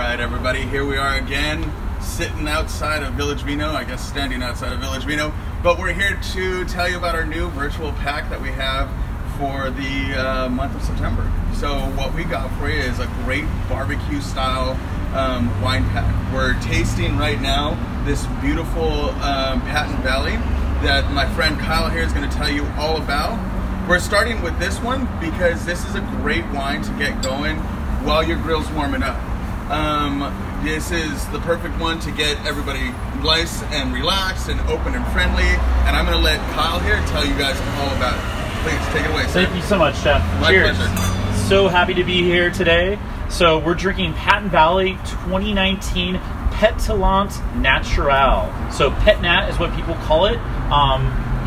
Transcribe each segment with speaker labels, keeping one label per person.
Speaker 1: right, everybody, here we are again, sitting outside of Village Vino, I guess standing outside of Village Vino, but we're here to tell you about our new virtual pack that we have for the month of September. So what we got for you is a great barbecue style wine pack. We're tasting right now this beautiful Patent Valley that my friend Kyle here is going to tell you all about. We're starting with this one because this is a great wine to get going while your grill's warming up. This is the perfect one to get everybody nice and relaxed and open and friendly. And I'm going to let Kyle here tell you guys all about it. Please take it away, sir.
Speaker 2: Thank you so much, Chef.
Speaker 1: My
Speaker 2: Cheers.
Speaker 1: pleasure.
Speaker 2: So happy to be here today. So we're drinking Patent Valley 2019 Pétillant Naturel. So Pet Nat is what people call it.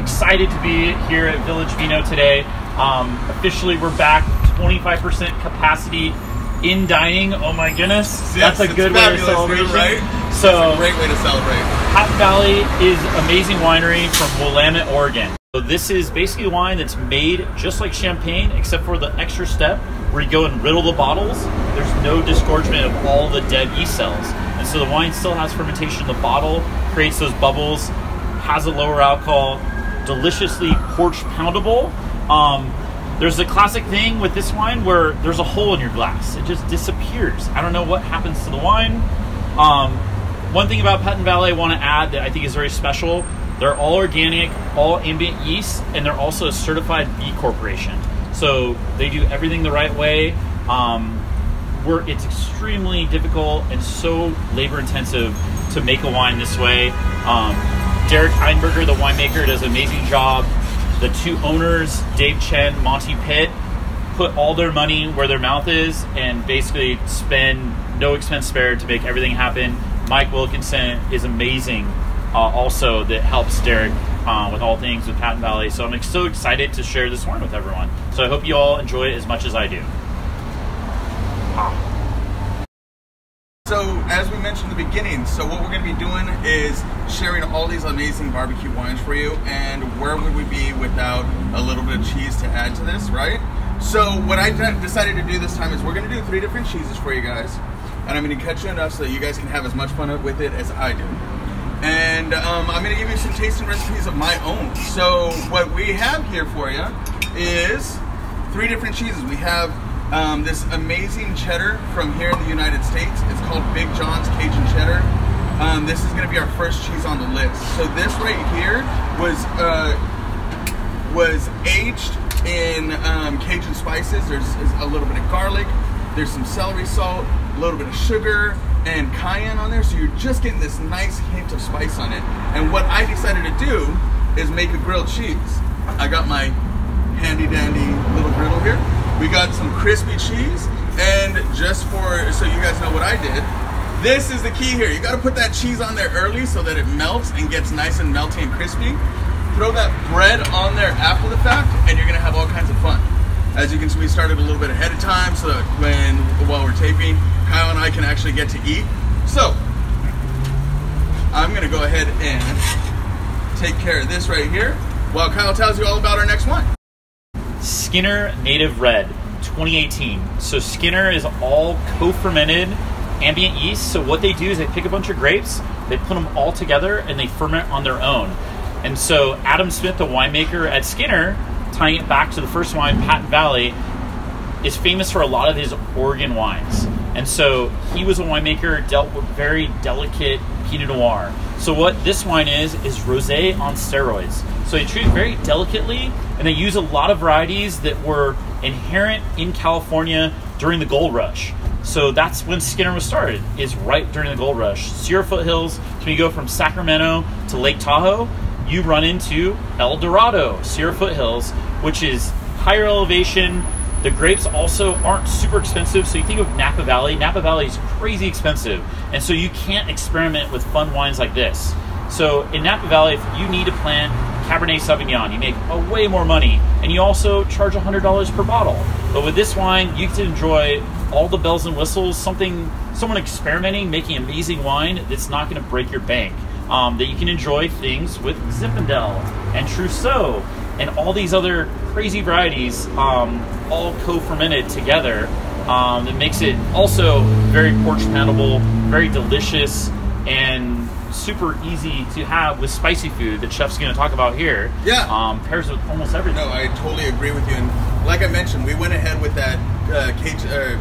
Speaker 2: Excited to be here at Village Vino today. Officially, we're back 25% capacity in dining. Oh my goodness,
Speaker 1: yes,
Speaker 2: that's a good way to celebrate,
Speaker 1: right?
Speaker 2: So
Speaker 1: that's a great way to celebrate.
Speaker 2: Patent Valley is amazing winery from Willamette, Oregon. So this is basically a wine that's made just like champagne, except for the extra step where you go and riddle the bottles. There's no disgorgement of all the dead yeast cells. And so the wine still has fermentation in the bottle, creates those bubbles, has a lower alcohol, deliciously porch poundable. There's a classic thing with this wine where there's a hole in your glass. It just disappears. I don't know what happens to the wine. One thing about Patent Valley I want to add that I think is very special, they're all organic, all ambient yeast, and they're also a certified B Corporation. So they do everything the right way. It's extremely difficult and so labor intensive to make a wine this way. Derek Heinberger, the winemaker, does an amazing job. The two owners, Dave Chen, Monty Pitt, put all their money where their mouth is and basically spend no expense spared to make everything happen. Mike Wilkinson is amazing also, that helps Derek with all things with Patent Valley. So I'm so excited to share this wine with everyone. So I hope you all enjoy it as much as I do.
Speaker 1: So, as we mentioned in the beginning, so what we're going to be doing is sharing all these amazing barbecue wines for you, and where would we be without a little bit of cheese to add to this, right? So, what I decided to do this time is we're going to do 3 different cheeses for you guys, and I'm going to cut you enough so that you guys can have as much fun with it as I do. And I'm going to give you some tasting recipes of my own. So, what we have here for you is 3 different cheeses. We have this amazing cheddar from here in the United States. It's called Big John's Cajun Cheddar. This is going to be our first cheese on the list. So this right here was aged in Cajun spices. There's a little bit of garlic, there's some celery salt, a little bit of sugar, and cayenne on there. So you're just getting this nice hint of spice on it. And what I decided to do is make a grilled cheese. I got my handy dandy little griddle here. We got some crispy cheese, and just so you guys know what I did, this is the key here. You got to put that cheese on there early so that it melts and gets nice and melty and crispy. Throw that bread on there after the fact, and you're going to have all kinds of fun. As you can see, we started a little bit ahead of time so that while we're taping, Kyle and I can actually get to eat. So, I'm going to go ahead and take care of this right here while Kyle tells you all about our next one.
Speaker 2: Skinner Native Red 2018. So Skinner is all co-fermented ambient yeast. So what they do is they pick a bunch of grapes, they put them all together, and they ferment on their own. And so Adam Smith, the winemaker at Skinner, tying it back to the first wine, Patent Valley, is famous for a lot of his Oregon wines. And so he was a winemaker, dealt with very delicate Pinot Noir. So what this wine is rosé on steroids. So they treat it very delicately, and they use a lot of varieties that were inherent in California during the gold rush. So that's when Skinner was started, is right during the gold rush. Sierra foothills, when you go from Sacramento to Lake Tahoe, you run into El Dorado, Sierra foothills, which is higher elevation. The grapes also aren't super expensive. So you think of Napa Valley. Napa Valley is crazy expensive. And so you can't experiment with fun wines like this. So in Napa Valley, if you need to plant Cabernet Sauvignon, you make way more money. And you also charge $100 per bottle. But with this wine, you get to enjoy all the bells and whistles, someone experimenting, making amazing wine that's not going to break your bank. That you can enjoy things with Zinfandel and Trousseau and all these other crazy varieties, all co-fermented together That makes it also very porch compatible, very delicious, and super easy to have with spicy food that Chef's going to talk about here.
Speaker 1: Yeah.
Speaker 2: Pairs with almost everything.
Speaker 1: No, I totally agree with you. And like I mentioned, we went ahead with that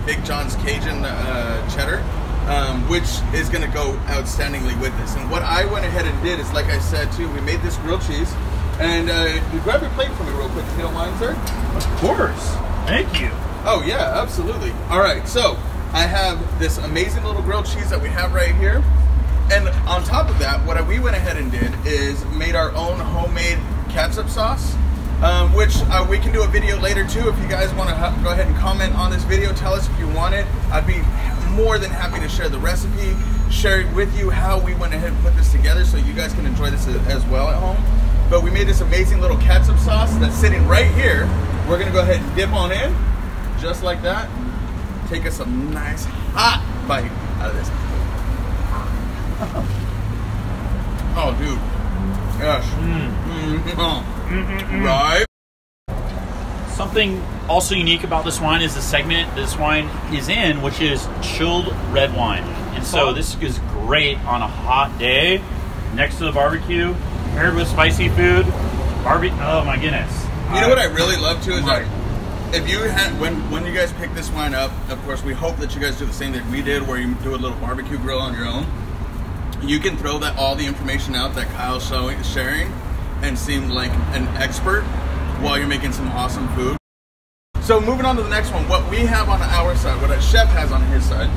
Speaker 1: Big John's Cajun cheddar, which is going to go outstandingly with this. And what I went ahead and did is, like I said too, we made this grilled cheese. And grab your plate for me real quick if you don't mind, sir.
Speaker 2: Of course. Thank you.
Speaker 1: Oh yeah, absolutely. All right, so I have this amazing little grilled cheese that we have right here. And on top of that, what we went ahead and did is made our own homemade catsup sauce, which we can do a video later too. If you guys want to go ahead and comment on this video, tell us if you want it. I'd be more than happy to share the recipe, share it with you how we went ahead and put this together so you guys can enjoy this as well at home. But we made this amazing little catsup sauce that's sitting right here. We're gonna go ahead and dip on in, just like that. Take us a nice hot bite out of this. Oh, dude. Gosh. Right.
Speaker 2: Something also unique about this wine is the segment this wine is in, which is chilled red wine. And so this is great on a hot day next to the barbecue, paired with spicy food. Oh my goodness.
Speaker 1: You know what I really love too is that if you had, when you guys pick this wine up, of course we hope that you guys do the same that we did, where you do a little barbecue grill on your own. You can throw all the information out that Kyle's sharing and seem like an expert while you're making some awesome food. So moving on to the next one, what we have on our side, what a chef has on his side,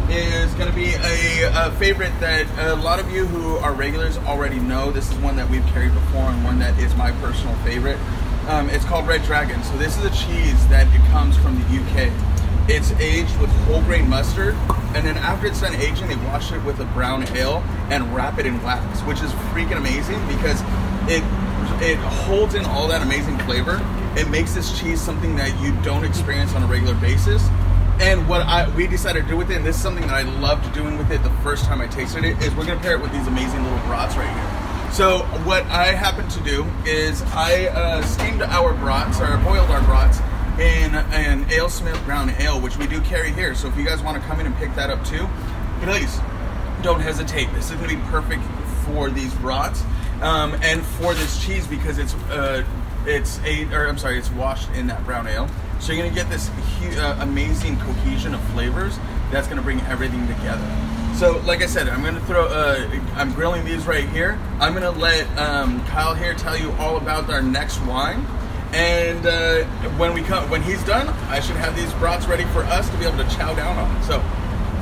Speaker 1: is going to be a favorite that a lot of you who are regulars already know. This is one that we've carried before and one that is my personal favorite. It's called Red Dragon. So this is a cheese that it comes from the UK. It's aged with whole grain mustard, and then after it's done aging, they wash it with a brown ale and wrap it in wax, which is freaking amazing because it holds in all that amazing flavor. It makes this cheese something that you don't experience on a regular basis. And what we decided to do with it, and this is something that I loved doing with it the first time I tasted it, is we're going to pair it with these amazing little brats right here. So what I happened to do is I steamed our brats, or boiled our brats, in an AleSmith brown ale, which we do carry here. So if you guys want to come in and pick that up too, please don't hesitate. This is going to be perfect for these brats and for this cheese because it's washed in that brown ale. So you're going to get this amazing cohesion of flavors that's going to bring everything together. So like I said, I'm going to I'm grilling these right here. I'm going to let Kyle here tell you all about our next wine. And when he's done, I should have these brats ready for us to be able to chow down on. So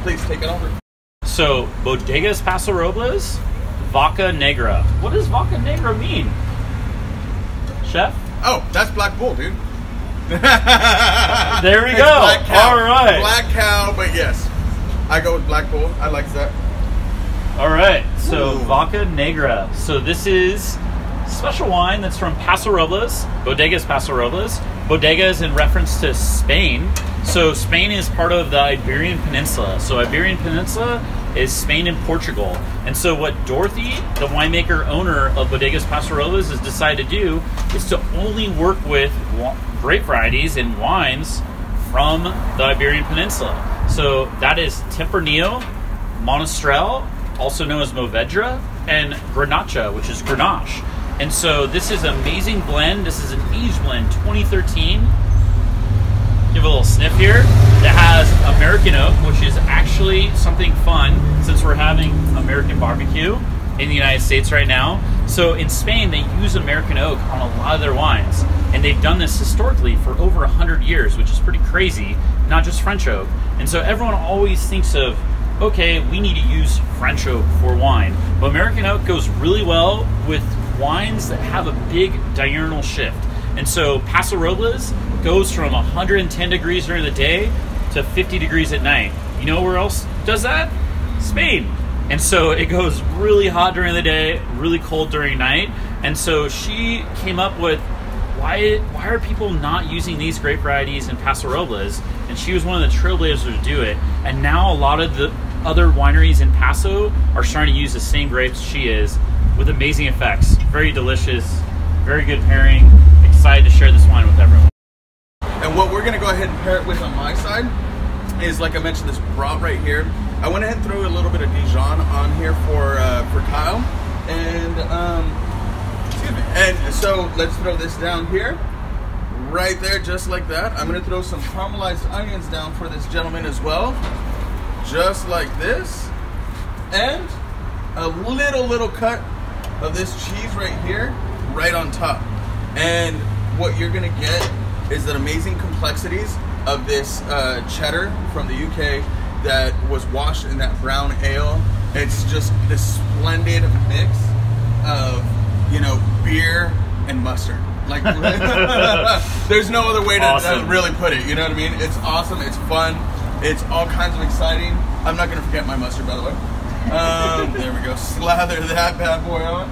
Speaker 1: please take it over.
Speaker 2: So Bodegas Paso Robles, Vaca Negra. What does Vaca Negra mean, Chef?
Speaker 1: Oh, that's Black Bull, dude.
Speaker 2: There we go.
Speaker 1: Black cow.
Speaker 2: All right.
Speaker 1: Black cow, but yes, I go with Black Bull. I like that.
Speaker 2: All right. So
Speaker 1: Ooh.
Speaker 2: Vaca Negra. So this is special wine that's from Paso Robles, Bodegas Paso Robles. Bodega is in reference to Spain. So Spain is part of the Iberian Peninsula. So Iberian Peninsula is Spain and Portugal. And so what Dorothy, the winemaker owner of Bodegas Paso Robles, has decided to do is to only work with grape varieties and wines from the Iberian Peninsula. So that is Tempranillo, Monastrell, also known as Movedra, and Grenache, which is Grenache. And so this is an amazing blend. This is an aged blend, 2013. Give a little sniff here. It has American oak, which is actually something fun since we're having American barbecue in the United States right now. So in Spain, they use American oak on a lot of their wines. And they've done this historically for over 100 years, which is pretty crazy, not just French oak. And so everyone always thinks of, okay, we need to use French oak for wine. But American oak goes really well with wines that have a big diurnal shift. And so Paso Robles goes from 110 degrees during the day to 50 degrees at night. You know where else does that? Spain. And so it goes really hot during the day, really cold during night. And so she came up with, why are people not using these grape varieties in Paso Robles? And she was one of the trailblazers to do it. And now a lot of the other wineries in Paso are starting to use the same grapes she is, with amazing effects. Very delicious, very good pairing. Excited to share this wine with everyone.
Speaker 1: And what we're gonna go ahead and pair it with on my side is, like I mentioned, this brat right here. I went ahead and threw a little bit of Dijon on here for Kyle, and excuse me. And so let's throw this down here, right there, just like that. I'm gonna throw some caramelized onions down for this gentleman as well, just like this, and a little cut of this cheese right here, right on top. And what you're gonna get is that amazing complexities of this cheddar from the UK that was washed in that brown ale. It's just this splendid mix of, you know, beer and mustard. Like, there's no other way to really put it. You know what I mean? It's awesome. It's fun. It's all kinds of exciting. I'm not gonna forget my mustard, by the way. There we go. Slather that bad boy on.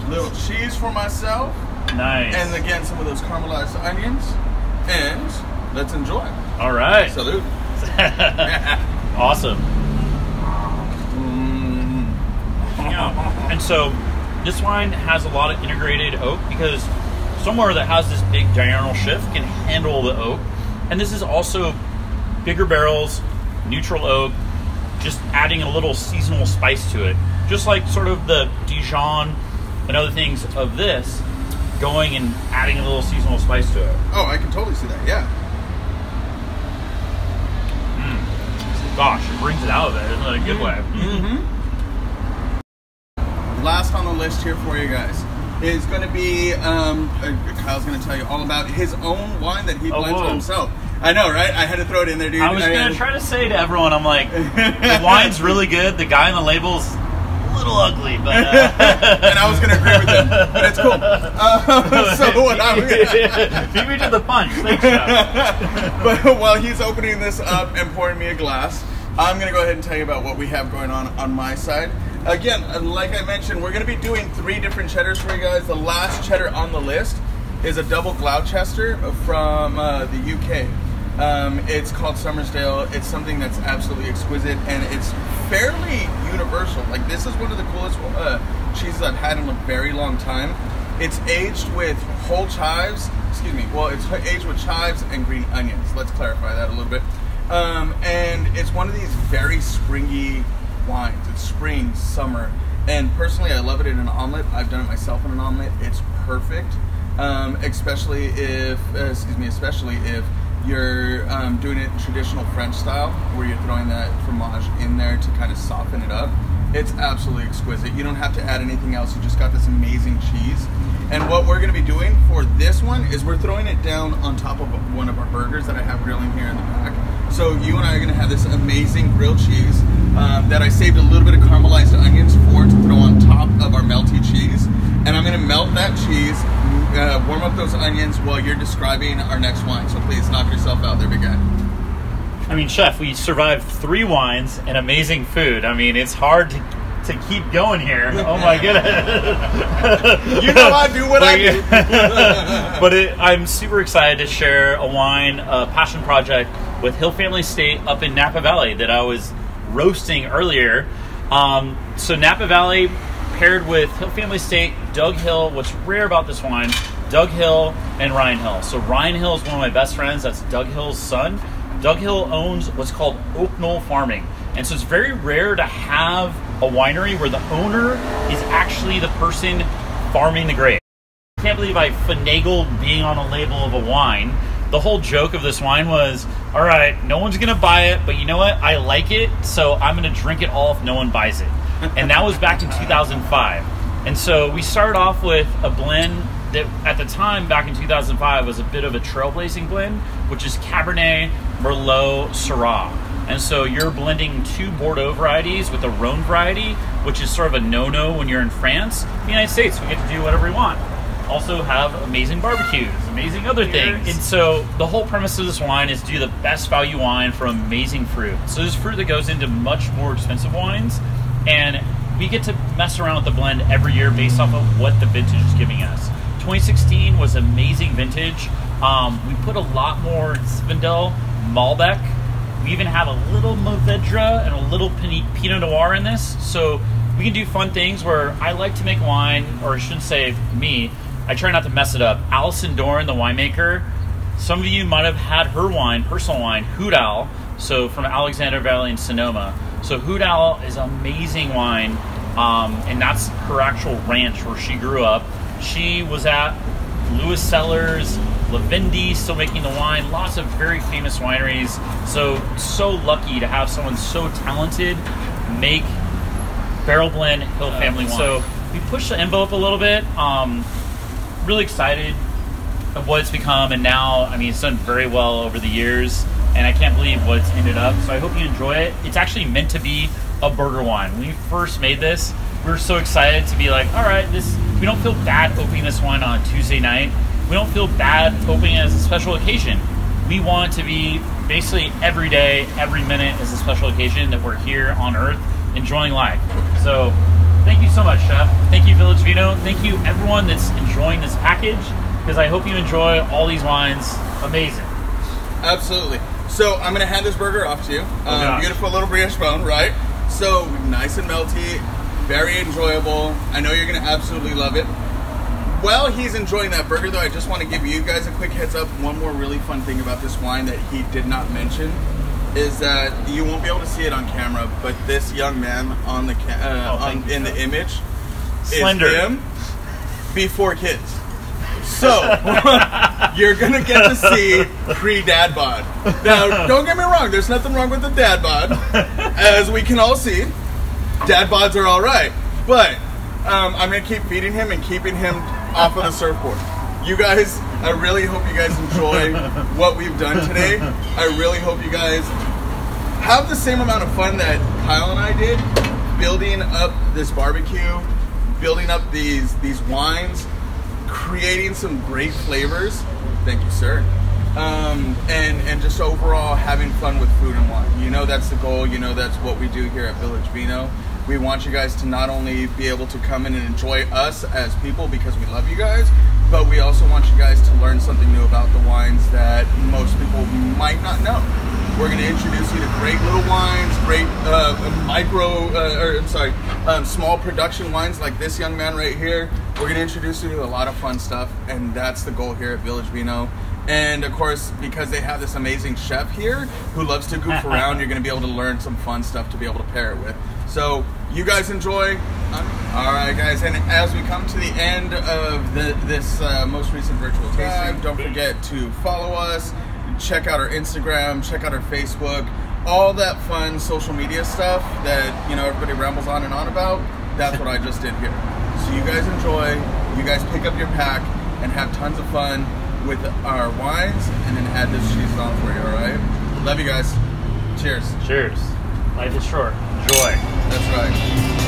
Speaker 1: Little cheese for myself.
Speaker 2: Nice.
Speaker 1: And again, some of those caramelized onions. And let's enjoy.
Speaker 2: All right.
Speaker 1: Salute.
Speaker 2: Awesome. Yeah. And so this wine has a lot of integrated oak because somewhere that has this big diurnal shift can handle the oak. And this is also bigger barrels, neutral oak, just adding a little seasonal spice to it. Just like sort of the Dijon and other things of this, going and adding a little seasonal spice to it.
Speaker 1: Oh, I can totally see that, yeah.
Speaker 2: Gosh, it brings it out of it in a good way.
Speaker 1: Last on the list here for you guys is going to be, Kyle's going to tell you all about his own wine that he blends for himself. I know, right? I had to throw it in there, dude.
Speaker 2: I was going to try to say to everyone, I'm like, the wine's really good. The guy on the label's a little ugly, but...
Speaker 1: and I was going to agree with him, but it's cool. So what I'm going to...
Speaker 2: Beat me to the punch. Thanks, Jeff.
Speaker 1: But while he's opening this up and pouring me a glass, I'm going to go ahead and tell you about what we have going on my side. Again, like I mentioned, we're going to be doing 3 different cheddars for you guys. The last cheddar on the list is a double Gloucester from the UK. It's called Summersdale. It's something that's absolutely exquisite, and it's fairly universal. Like, this is one of the coolest cheeses I've had in a very long time. It's aged with whole chives. Excuse me. Well, it's aged with chives and green onions. Let's clarify that a little bit. And it's one of these very springy wines. It's spring, summer, and personally, I love it in an omelet. I've done it myself in an omelet. It's perfect, especially if you're doing it traditional French style, where you're throwing that fromage in there to kind of soften it up. It's absolutely exquisite. You don't have to add anything else. You just got this amazing cheese. And what we're going to be doing for this one is we're throwing it down on top of one of our burgers that I have grilling here in the back. So you and I are going to have this amazing grilled cheese that I saved a little bit of caramelized onions for to throw on top of our melty cheese. And I'm going to melt that cheese, warm up those onions while you're describing our next wine. So please knock yourself out there, big guy.
Speaker 2: I mean, Chef, we survived 3 wines and amazing food. I mean, it's hard to keep going here. Oh my goodness.
Speaker 1: You know I do what I do.
Speaker 2: But I'm super excited to share a wine, a passion project with Hill Family Estate up in Napa Valley that I was roasting earlier. So Napa Valley paired with Hill Family Estate, Doug Hill. What's rare about this wine, Doug Hill and Ryan Hill. So Ryan Hill is one of my best friends. That's Doug Hill's son. Doug Hill owns what's called Oak Knoll Farming. And so it's very rare to have a winery where the owner is actually the person farming the grape. I can't believe I finagled being on a label of a wine. The whole joke of this wine was, all right, no one's going to buy it, but you know what? I like it, so I'm going to drink it all if no one buys it. And that was back in 2005. And so we started off with a blend that at the time, back in 2005, was a bit of a trailblazing blend, which is Cabernet, Merlot, Syrah. And so you're blending 2 Bordeaux varieties with a Rhone variety, which is sort of a no-no when you're in France. In the United States, we get to do whatever we want. Also have amazing barbecues, amazing other things. And so the whole premise of this wine is to do the best value wine from amazing fruit. So there's fruit that goes into much more expensive wines, and we get to mess around with the blend every year based off of what the vintage is giving us. 2016 was amazing vintage. We put a lot more Zinfandel, Malbec. We even have a little Mourvedre and a little Pinot Noir in this. So we can do fun things where I like to make wine, or I shouldn't say me, I try not to mess it up. Alison Dorn, the winemaker, Some of you might have had her wine, personal wine, Hoot Owl, so from Alexander Valley in Sonoma. So Hoot Owl is amazing wine, and that's her actual ranch where she grew up. She was at Lewis Cellars, Lavendi, still making the wine, lots of very famous wineries. So lucky to have someone so talented make barrel blend Hill family wine. So we pushed the envelope a little bit. Really excited of what it's become, and now, I mean, it's done very well over the years, and I can't believe what it's ended up. So I hope you enjoy it. It's actually meant to be a burger wine. When we first made this, we were so excited to be like, all right, we don't feel bad opening this wine on a Tuesday night. We don't feel bad opening it as a special occasion. We want it to be basically every day, every minute as a special occasion that we're here on Earth enjoying life. So thank you so much, Chef. Thank you, Village Vino. Thank you, everyone that's enjoying this package, because I hope you enjoy all these wines. Amazing.
Speaker 1: Absolutely. So I'm going to hand this burger off to you. Beautiful little brioche bone, right? So nice and melty, very enjoyable. I know you're going to absolutely love it. While he's enjoying that burger, though, I just want to give you guys a quick heads up. One more really fun thing about this wine that he did not mention is that you won't be able to see it on camera, but this young man on the in the image
Speaker 2: Slender.
Speaker 1: is him before kids. So you're gonna get to see pre-dad bod. Now, don't get me wrong. There's nothing wrong with the dad bod, as we can all see. Dad bods are all right, but I'm gonna keep feeding him and keeping him off of the surfboard. You guys, I really hope you guys enjoy what we've done today. I really hope you guys have the same amount of fun that Kyle and I did, building up this barbecue, building up these wines, creating some great flavors. Thank you, sir. And just overall having fun with food and wine. You know that's the goal. You know that's what we do here at Village Vino. We want you guys to not only be able to come in and enjoy us as people because we love you guys, but we also want you guys to learn something new about the wines that most people might not know. We're going to introduce you to great little wines, great small production wines like this young man right here. We're going to introduce you to a lot of fun stuff, and that's the goal here at Village Vino. And of course, because they have this amazing chef here who loves to goof around, you're going to be able to learn some fun stuff to be able to pair it with. So you guys enjoy. All right, guys, and as we come to the end of this most recent virtual tasting, don't forget to follow us, check out our Instagram, check out our Facebook, all that fun social media stuff that, you know, everybody rambles on and on about. That's what I just did here. So you guys enjoy, you guys pick up your pack and have tons of fun with our wines, and then add this cheese on for you, all right? Love you guys. Cheers.
Speaker 2: Cheers. Life is short. Enjoy.
Speaker 1: That's right.